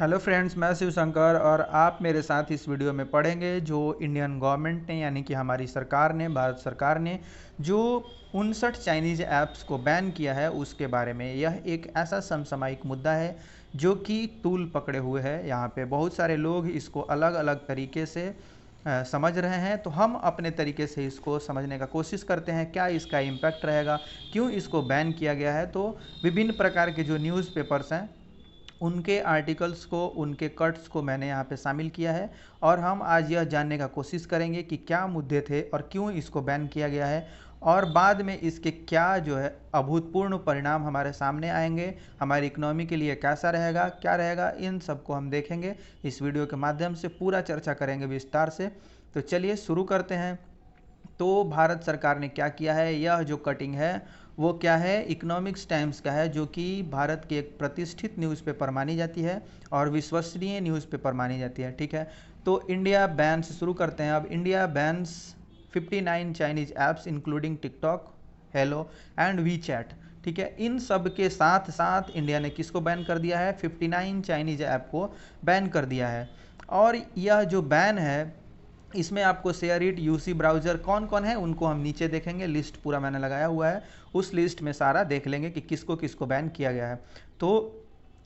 Hello friends, मैं शिव शंकर और आप मेरे साथ इस वीडियो में पढ़ेंगे जो इंडियन गवर्नमेंट ने यानी कि हमारी सरकार ने भारत सरकार ने जो 59 चाइनीज़ ऐप्स को बैन किया है उसके बारे में। यह एक ऐसा समसामयिक मुद्दा है जो कि तूल पकड़े हुए है। यहाँ पे बहुत सारे लोग इसको अलग अलग तरीके से समझ रहे हैं, तो हम अपने तरीके से इसको समझने का कोशिश करते हैं। क्या इसका इम्पैक्ट रहेगा, क्यों इसको बैन किया गया है। तो विभिन्न प्रकार के जो न्यूज़पेपर्स हैं उनके आर्टिकल्स को, उनके कट्स को मैंने यहाँ पे शामिल किया है और हम आज यह जानने का कोशिश करेंगे कि क्या मुद्दे थे और क्यों इसको बैन किया गया है और बाद में इसके क्या जो है अभूतपूर्व परिणाम हमारे सामने आएंगे, हमारी इकोनॉमी के लिए कैसा रहेगा, क्या रहेगा, इन सब को हम देखेंगे। इस वीडियो के माध्यम से पूरा चर्चा करेंगे विस्तार से। तो चलिए शुरू करते हैं। तो भारत सरकार ने क्या किया है, यह जो कटिंग है वो क्या है, इकोनॉमिक्स टाइम्स का है, जो कि भारत की एक प्रतिष्ठित न्यूज़पेपर मानी जाती है और विश्वसनीय न्यूज़पेपर मानी जाती है। ठीक है, तो इंडिया बैन से शुरू करते हैं। अब India bans 59 Chinese apps including TikTok, Helo and WeChat. ठीक है, इन सब के साथ साथ इंडिया ने किसको बैन कर दिया है, 59 चाइनीज ऐप को बैन कर दिया है। और यह जो बैन है इसमें आपको शेयर इट, यूसी ब्राउज़र कौन कौन है उनको हम नीचे देखेंगे। लिस्ट पूरा मैंने लगाया हुआ है, उस लिस्ट में सारा देख लेंगे कि किसको किसको बैन किया गया है। तो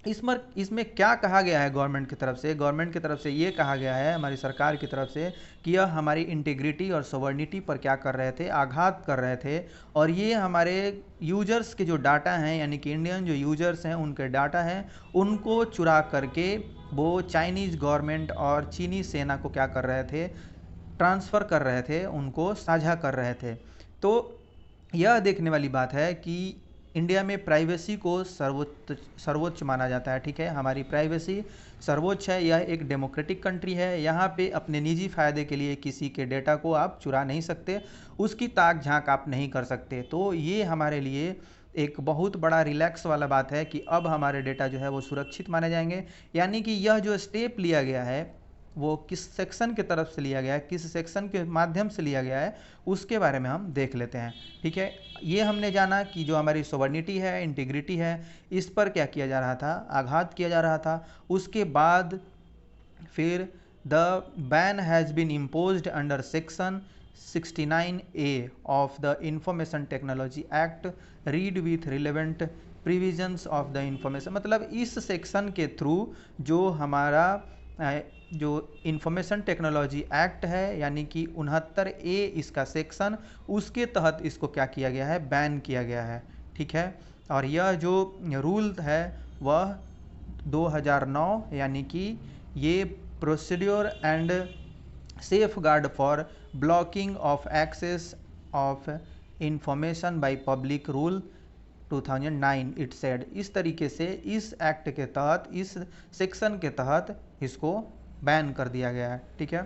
इसमें क्या कहा गया है गवर्नमेंट की तरफ से। गवर्नमेंट की तरफ से ये कहा गया है, हमारी सरकार की तरफ से, कि यह हमारी इंटीग्रिटी और सोवर्निटी पर क्या कर रहे थे, आघात कर रहे थे। और ये हमारे यूजर्स के जो डाटा हैं, यानी कि इंडियन जो यूजर्स हैं उनके डाटा हैं, उनको चुरा करके वो चाइनीज़ गवर्नमेंट और चीनी सेना को क्या कर रहे थे, ट्रांसफ़र कर रहे थे, उनको साझा कर रहे थे। तो यह देखने वाली बात है कि इंडिया में प्राइवेसी को सर्वोच्च माना जाता है। ठीक है, हमारी प्राइवेसी सर्वोच्च है। यह एक डेमोक्रेटिक कंट्री है। यहाँ पे अपने निजी फ़ायदे के लिए किसी के डेटा को आप चुरा नहीं सकते, उसकी ताक झांक आप नहीं कर सकते। तो ये हमारे लिए एक बहुत बड़ा रिलैक्स वाला बात है कि अब हमारे डेटा जो है वो सुरक्षित माने जाएंगे। यानी कि यह जो स्टेप लिया गया है वो किस सेक्शन की तरफ से लिया गया है, किस सेक्शन के माध्यम से लिया गया है, उसके बारे में हम देख लेते हैं। ठीक है, ये हमने जाना कि जो हमारी सोवर्निटी है, इंटीग्रिटी है, इस पर क्या किया जा रहा था, आघात किया जा रहा था। उसके बाद फिर the ban has been imposed under section 69A of the information technology act, read with relevant provisions of the information. मतलब इस सेक्शन के थ्रू जो हमारा जो इंफॉर्मेशन टेक्नोलॉजी एक्ट है, यानी कि 69A इसका सेक्शन, उसके तहत इसको क्या किया गया है, बैन किया गया है। ठीक है, और यह जो रूल है वह 2009, यानी कि ये procedure and safeguard for blocking of access of information by public rule 2009 it said. इस तरीके से इस एक्ट के तहत, इस सेक्शन के तहत इसको बैन कर दिया गया है। ठीक है,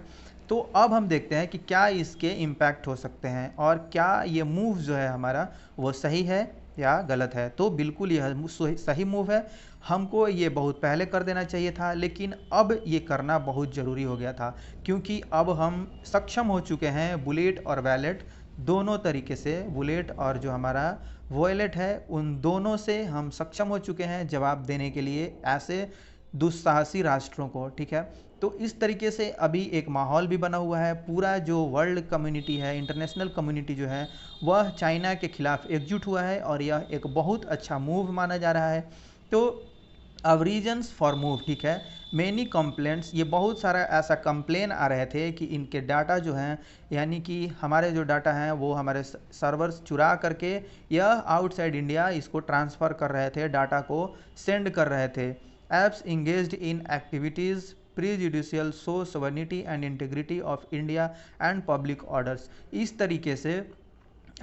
तो अब हम देखते हैं कि क्या इसके इम्पैक्ट हो सकते हैं और क्या ये मूव जो है हमारा वो सही है या गलत है। तो बिल्कुल यह सही मूव है, हमको ये बहुत पहले कर देना चाहिए था, लेकिन अब ये करना बहुत ज़रूरी हो गया था, क्योंकि अब हम सक्षम हो चुके हैं बुलेट और वैलेट दोनों तरीके से। बुलेट और जो हमारा वॉयलेट है, उन दोनों से हम सक्षम हो चुके हैं जवाब देने के लिए ऐसे दुस्साहसी राष्ट्रों को। ठीक है, तो इस तरीके से अभी एक माहौल भी बना हुआ है। पूरा जो वर्ल्ड कम्युनिटी है, इंटरनेशनल कम्युनिटी जो है, वह चाइना के खिलाफ एकजुट हुआ है और यह एक बहुत अच्छा मूव माना जा रहा है। तो अब रीजन्स फॉर मूव, ठीक है, मैनी कंप्लेंट्स, ये बहुत सारा ऐसा कंप्लेन आ रहे थे कि इनके डाटा जो हैं, यानी कि हमारे जो डाटा हैं वो हमारे सर्वर्स चुरा करके या आउटसाइड इंडिया इसको ट्रांसफ़र कर रहे थे, डाटा को सेंड कर रहे थे। Apps engaged in activities prejudicial to sovereignty and integrity of India and public orders. इस तरीके से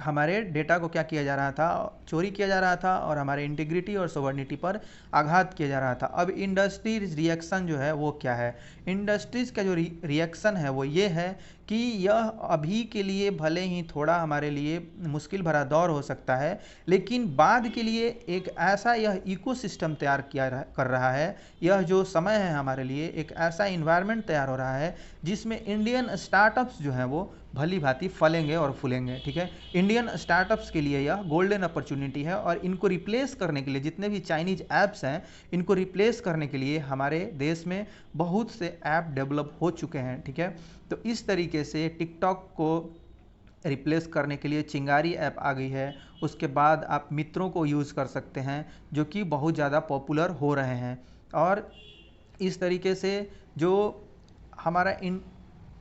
हमारे डेटा को क्या किया जा रहा था, चोरी किया जा रहा था और हमारे इंटीग्रिटी और सोवर्निटी पर आघात किया जा रहा था। अब इंडस्ट्रीज रिएक्शन जो है वो क्या है, इंडस्ट्रीज़ का जो रिएक्शन है वो ये है कि यह अभी के लिए भले ही थोड़ा हमारे लिए मुश्किल भरा दौर हो सकता है, लेकिन बाद के लिए एक ऐसा यह इकोसिस्टम तैयार कर रहा है। यह जो समय है हमारे लिए एक ऐसा इन्वायरमेंट तैयार हो रहा है जिसमें इंडियन स्टार्टअप्स जो हैं वो भली भांति फलेंगे और फूलेंगे। ठीक है, इंडियन स्टार्टअप्स के लिए यह गोल्डन अपॉर्चुनिटी है और इनको रिप्लेस करने के लिए, जितने भी चाइनीज ऐप्स हैं इनको रिप्लेस करने के लिए हमारे देश में बहुत से ऐप डेवलप हो चुके हैं। ठीक है, तो इस तरीके से टिकटॉक को रिप्लेस करने के लिए चिंगारी ऐप आ गई है। उसके बाद आप मित्रों को यूज़ कर सकते हैं जो कि बहुत ज़्यादा पॉपुलर हो रहे हैं। और इस तरीके से जो हमारा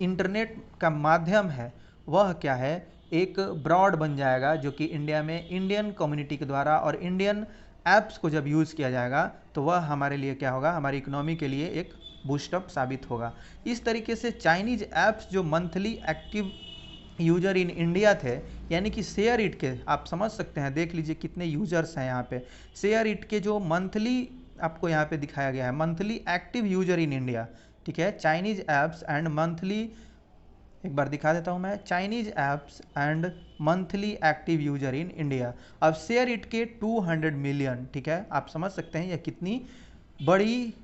इंटरनेट का माध्यम है वह क्या है, एक ब्रॉड बन जाएगा जो कि इंडिया में इंडियन कम्युनिटी के द्वारा और इंडियन ऐप्स को जब यूज़ किया जाएगा तो वह हमारे लिए क्या होगा, हमारी इकोनॉमी के लिए एक बूस्टअप साबित होगा। इस तरीके से चाइनीज ऐप्स जो monthly active user in India थे, यानी कि शेयर इट के, आप समझ सकते हैं, देख लीजिए कितने यूजर्स हैं यहाँ पे। शेयर इट के जो मंथली आपको यहाँ पे दिखाया गया है, monthly active user in India. ठीक है, चाइनीज ऐप्स एंड मंथली, एक बार दिखा देता हूँ मैं, Chinese apps and monthly active user in India. अब शेयर इट के 200 मिलियन। ठीक है, आप समझ सकते हैं यह कितनी बड़ी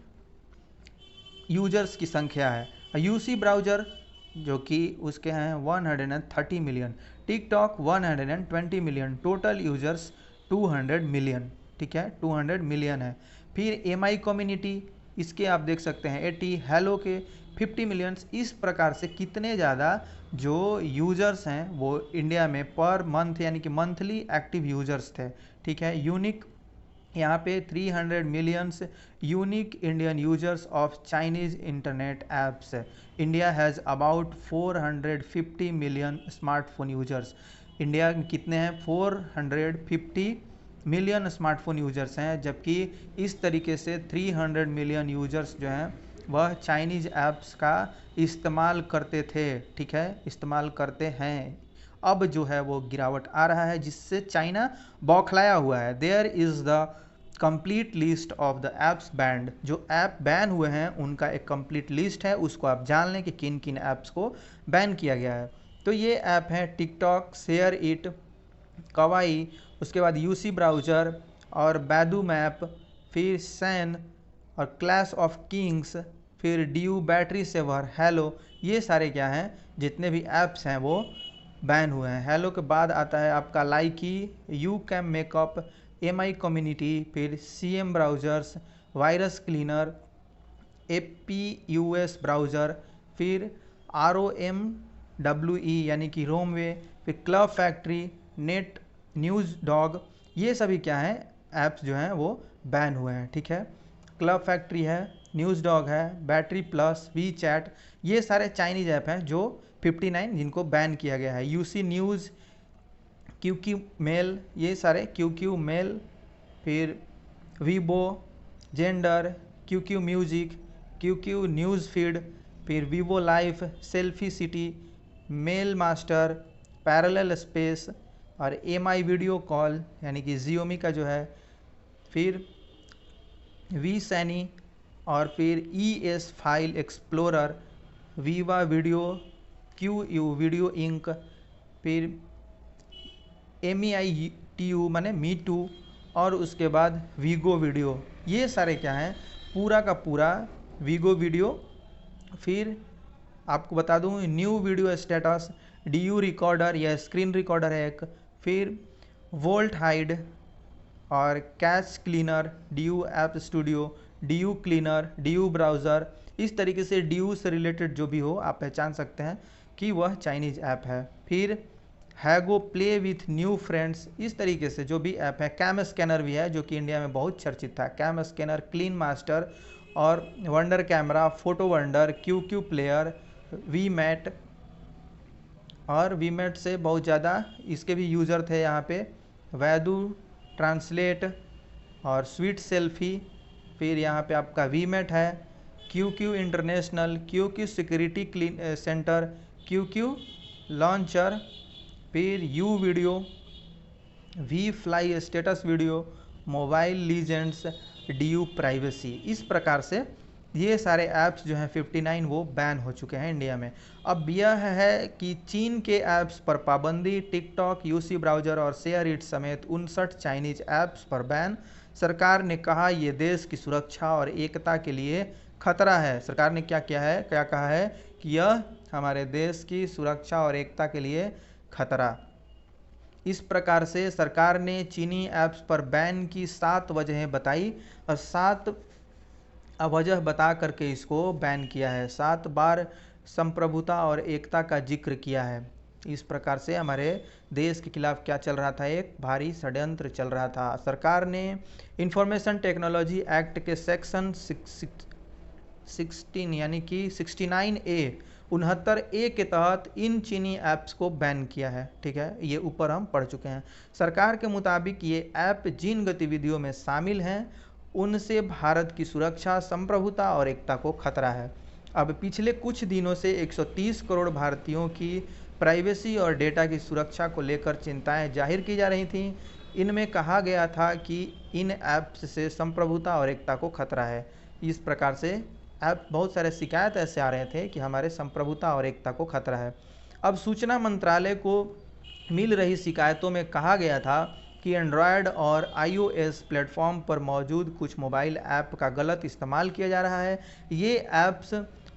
यूजर्स की संख्या है। यूसी ब्राउज़र जो कि उसके हैं 130 million, TikTok 120 million, total users 200 million. ठीक है, 200 मिलियन है। फिर एमआई कम्युनिटी, इसके आप देख सकते हैं 80, हेलो के 50 मिलियंस। इस प्रकार से कितने ज़्यादा जो यूजर्स हैं वो इंडिया में पर मंथ यानी कि मंथली एक्टिव यूजर्स थे। ठीक है, यूनिक यहाँ पे 300 millions unique Indian users of Chinese internet apps. India has about 450 million smartphone users. India में कितने हैं, 450 मिलियन स्मार्टफोन यूजर्स हैं, जबकि इस तरीके से 300 मिलियन यूजर्स जो हैं वह चाइनीज ऐप्स का इस्तेमाल करते थे। ठीक है, इस्तेमाल करते हैं। अब जो है वो गिरावट आ रहा है जिससे चाइना बौखलाया हुआ है। There is the complete list of the apps banned. जो ऐप बैन हुए हैं उनका एक कंप्लीट लिस्ट है, उसको आप जान लें कि किन किन ऐप्स को बैन किया गया है। तो ये ऐप हैं टिकटॉक, शेयर इट, कवाई, उसके बाद यूसी ब्राउज़र और बैडू मैप, फिर सैन और क्लैश ऑफ किंग्स, फिर ड्यू, बैटरी सेवर, हेलो। ये सारे क्या हैं, जितने भी ऐप्स हैं वो बैन हुए हैं। हेलो के बाद आता है आपका Likee, YouCam Makeup, Mi Community, फिर CM Browsers, Virus Cleaner, APUS Browser, फिर ROMWE यानी कि रोमवे, फिर Club Factory, Net News Dog. ये सभी क्या हैं, ऐप्स जो हैं वो बैन हुए हैं। ठीक है, क्लब फैक्ट्री है, न्यूज़ डॉग है, बैटरी प्लस, वी चैट, ये सारे चाइनीज ऐप हैं जो 59 जिनको बैन किया गया है। यूसी न्यूज़, QQ मेल, ये सारे QQ मेल, फिर Weibo, Xender, QQ Music, QQ News Feed, फिर Vivo Life, Selfie City, Mail Master, Parallel Space और एमआई वीडियो कॉल यानी कि जियोमी का जो है, फिर वी सैनी और फिर ES file explorer, Viva video, QU video Inc, फिर MEITU माने मी टू, और उसके बाद वीगो वीडियो। ये सारे क्या हैं, पूरा का पूरा वीगो वीडियो। फिर आपको बता दूं new video status, DU recorder या स्क्रीन रिकॉर्डर है एक, फिर वोल्ट हाइड और cash cleaner, DU app studio, DU cleaner, DU browser. इस तरीके से DU से रिलेटेड जो भी हो आप पहचान सकते हैं कि वह चाइनीज़ ऐप है। फिर हैगो प्ले विथ न्यू फ्रेंड्स, इस तरीके से जो भी ऐप है। कैम स्कैनर भी है जो कि इंडिया में बहुत चर्चित था, कैम स्कैनर, क्लीन मास्टर और Wonder Camera, Photo Wonder, QQ Player, We Meet, और वी मैट से बहुत ज़्यादा इसके भी यूज़र थे यहाँ पे, वैदू, ट्रांसलेट और स्वीट सेल्फी। फिर यहाँ पे आपका वी मैट है, QQ International, QQ Security Clean Center, QQ Launcher, फिर U Video, V Fly Status Video, Mobile Legends, DU Privacy. इस प्रकार से ये सारे ऐप्स जो हैं 59 वो बैन हो चुके हैं इंडिया में। अब यह है कि चीन के ऐप्स पर पाबंदी, टिकटॉक, यूसी ब्राउज़र और शेयर इट समेत 59 चाइनीज ऐप्स पर बैन। सरकार ने कहा ये देश की सुरक्षा और एकता के लिए खतरा है। सरकार ने क्या किया है, क्या कहा है कि यह हमारे देश की सुरक्षा और एकता के लिए खतरा। इस प्रकार से सरकार ने चीनी ऐप्स पर बैन की 7 वजहें बताई और 7 वजह बता करके इसको बैन किया है। 7 बार संप्रभुता और एकता का जिक्र किया है। इस प्रकार से हमारे देश के खिलाफ क्या चल रहा था, एक भारी षड्यंत्र चल रहा था। सरकार ने इंफॉर्मेशन टेक्नोलॉजी एक्ट के सेक्शन 16 यानी कि 69A के तहत इन चीनी ऐप्स को बैन किया है। ठीक है, ये ऊपर हम पढ़ चुके हैं। सरकार के मुताबिक ये ऐप जिन गतिविधियों में शामिल हैं उनसे भारत की सुरक्षा, संप्रभुता और एकता को खतरा है। अब पिछले कुछ दिनों से 130 करोड़ भारतीयों की प्राइवेसी और डेटा की सुरक्षा को लेकर चिंताएं जाहिर की जा रही थीं। इनमें कहा गया था कि इन ऐप्स से संप्रभुता और एकता को खतरा है। इस प्रकार से ऐप बहुत सारे शिकायत ऐसे आ रहे थे कि हमारे संप्रभुता और एकता को खतरा है। अब सूचना मंत्रालय को मिल रही शिकायतों में कहा गया था कि एंड्रॉयड और iOS प्लेटफॉर्म पर मौजूद कुछ मोबाइल ऐप का गलत इस्तेमाल किया जा रहा है। ये ऐप्स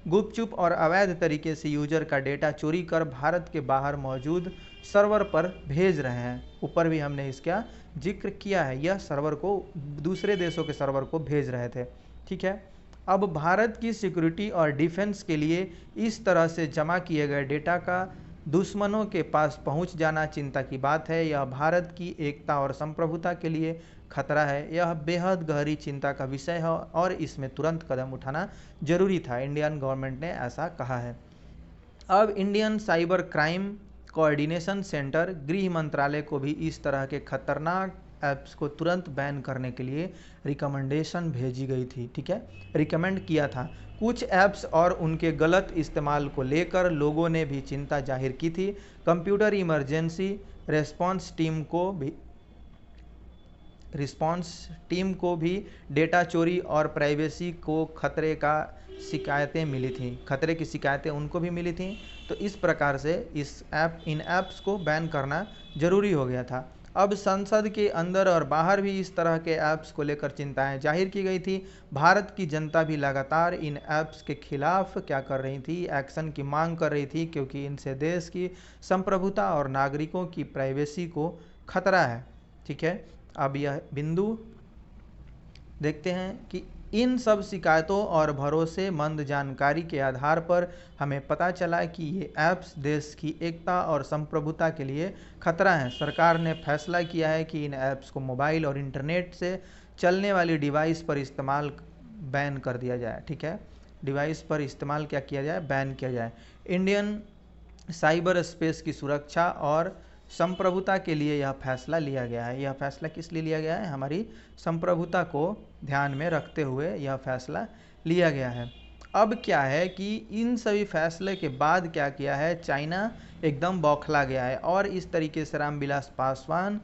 गुपचुप और अवैध तरीके से यूजर का डेटा चोरी कर भारत के बाहर मौजूद सर्वर पर भेज रहे हैं। ऊपर भी हमने इसका जिक्र किया है, यह सर्वर को दूसरे देशों के सर्वर को भेज रहे थे। ठीक है, अब भारत की सिक्योरिटी और डिफेंस के लिए इस तरह से जमा किए गए डेटा का दुश्मनों के पास पहुंच जाना चिंता की बात है। यह भारत की एकता और संप्रभुता के लिए खतरा है। यह बेहद गहरी चिंता का विषय है और इसमें तुरंत कदम उठाना जरूरी था। इंडियन गवर्नमेंट ने ऐसा कहा है। अब Indian cyber crime coordination centre गृह मंत्रालय को भी इस तरह के खतरनाक ऐप्स को तुरंत बैन करने के लिए रिकमेंडेशन भेजी गई थी। ठीक है, रिकमेंड किया था। कुछ ऐप्स और उनके गलत इस्तेमाल को लेकर लोगों ने भी चिंता जाहिर की थी। कंप्यूटर इमरजेंसी रिस्पांस टीम को भी डेटा चोरी और प्राइवेसी को खतरे की शिकायतें उनको भी मिली थी। तो इस प्रकार से इन ऐप्स को बैन करना जरूरी हो गया था। अब संसद के अंदर और बाहर भी इस तरह के ऐप्स को लेकर चिंताएं जाहिर की गई थी। भारत की जनता भी लगातार इन ऐप्स के खिलाफ क्या कर रही थी, एक्शन की मांग कर रही थी, क्योंकि इनसे देश की संप्रभुता और नागरिकों की प्राइवेसी को खतरा है। ठीक है, अब यह बिंदु देखते हैं कि इन सब शिकायतों और भरोसेमंद जानकारी के आधार पर हमें पता चला कि ये ऐप्स देश की एकता और संप्रभुता के लिए खतरा हैं। सरकार ने फैसला किया है कि इन ऐप्स को मोबाइल और इंटरनेट से चलने वाली डिवाइस पर इस्तेमाल बैन कर दिया जाए। ठीक है, डिवाइस पर इस्तेमाल क्या किया जाए, बैन किया जाए। इंडियन साइबर स्पेस की सुरक्षा और संप्रभुता के लिए यह फैसला लिया गया है। यह फैसला किस लिए लिया गया है, हमारी संप्रभुता को ध्यान में रखते हुए यह फैसला लिया गया है। अब क्या है कि इन सभी फैसले के बाद क्या किया है, चाइना एकदम बौखला गया है और इस तरीके से रामविलास पासवान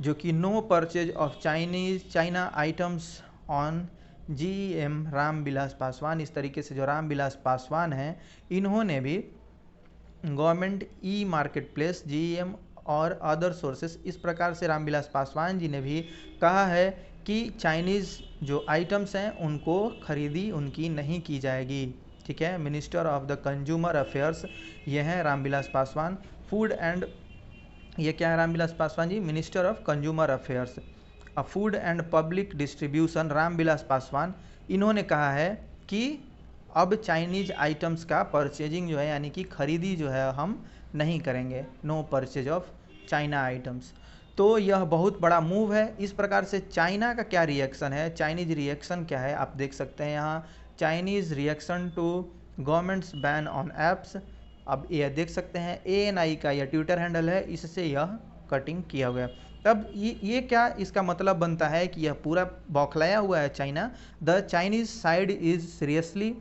जो कि no purchase of China items on GEM Ramvilas Paswan, इस तरीके से जो रामविलास पासवान हैं इन्होंने भी गवर्नमेंट मार्केट प्लेस GEM और अदर सोर्सेस, इस प्रकार से रामविलास पासवान जी ने भी कहा है कि चाइनीज़ जो आइटम्स हैं उनको खरीदी उनकी नहीं की जाएगी। ठीक है, minister of the consumer affairs ये हैं रामविलास पासवान। फूड एंड ये क्या है Ramvilas Paswan ji, minister of consumer affairs. Food and public distribution Ramvilas Paswan, इन्होंने कहा है कि अब चाइनीज आइटम्स का परचेजिंग जो है यानी कि खरीदी जो है हम नहीं करेंगे, no purchase of China items. तो यह बहुत बड़ा मूव है। इस प्रकार से चाइना का क्या रिएक्शन है, चाइनीज रिएक्शन क्या है, आप देख सकते हैं यहाँ Chinese reaction to government's ban on apps. अब यह देख सकते हैं ANI का यह ट्विटर हैंडल है, इससे यह कटिंग किया हुआ है। तब ये क्या इसका मतलब बनता है कि यह पूरा बौखलाया हुआ है China. The Chinese side is seriously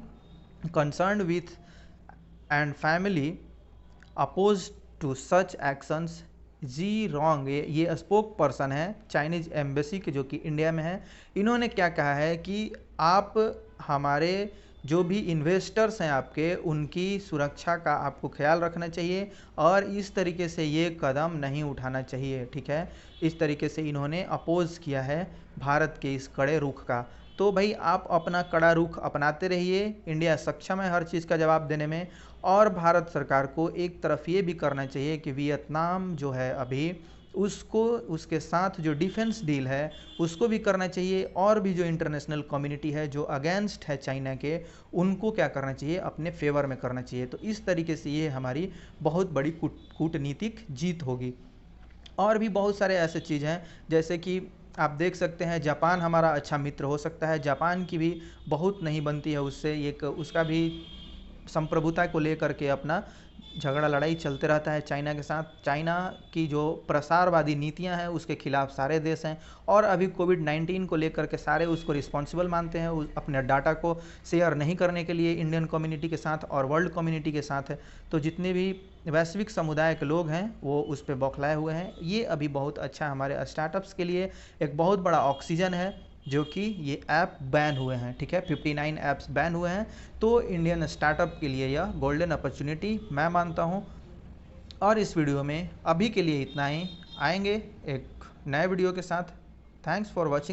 concerned with and family oppose to such actions G wrong. ये स्पोक पर्सन है चाइनीज एम्बेसी के जो कि इंडिया में है। इन्होंने क्या कहा है कि आप हमारे जो भी इन्वेस्टर्स हैं आपके, उनकी सुरक्षा का आपको ख्याल रखना चाहिए और इस तरीके से ये कदम नहीं उठाना चाहिए। ठीक है, इस तरीके से इन्होंने अपोज किया है भारत के इस कड़े रुख का। तो भाई आप अपना कड़ा रुख अपनाते रहिए, इंडिया सक्षम है हर चीज़ का जवाब देने में। और भारत सरकार को एक तरफ ये भी करना चाहिए कि वियतनाम जो है अभी, उसको उसके साथ जो डिफेंस डील है उसको भी करना चाहिए, और भी जो इंटरनेशनल कम्युनिटी है जो अगेंस्ट है चाइना के, उनको क्या करना चाहिए, अपने फेवर में करना चाहिए। तो इस तरीके से ये हमारी बहुत बड़ी कूटनीतिक जीत होगी। और भी बहुत सारे ऐसे चीज़ हैं, जैसे कि आप देख सकते हैं जापान हमारा अच्छा मित्र हो सकता है, जापान की भी बहुत नहीं बनती है उससे, एक उसका भी संप्रभुता को लेकर के अपना झगड़ा लड़ाई चलते रहता है चाइना के साथ। चाइना की जो प्रसारवादी नीतियां हैं उसके खिलाफ सारे देश हैं, और अभी कोविड-19 को लेकर के सारे उसको रिस्पॉन्सिबल मानते हैं, अपने डाटा को शेयर नहीं करने के लिए इंडियन कम्युनिटी के साथ और वर्ल्ड कम्युनिटी के साथ है। तो जितने भी वैश्विक समुदाय के लोग हैं वो उस पर बौखलाए हुए हैं। ये अभी बहुत अच्छा हमारे स्टार्टअप्स के लिए एक बहुत बड़ा ऑक्सीजन है, जो कि ये ऐप बैन हुए हैं, ठीक है, 59 ऐप्स बैन हुए हैं। तो इंडियन स्टार्टअप के लिए यह गोल्डन अपॉर्चुनिटी मैं मानता हूँ। और इस वीडियो में अभी के लिए इतना ही, आएंगे एक नए वीडियो के साथ। Thanks for watching.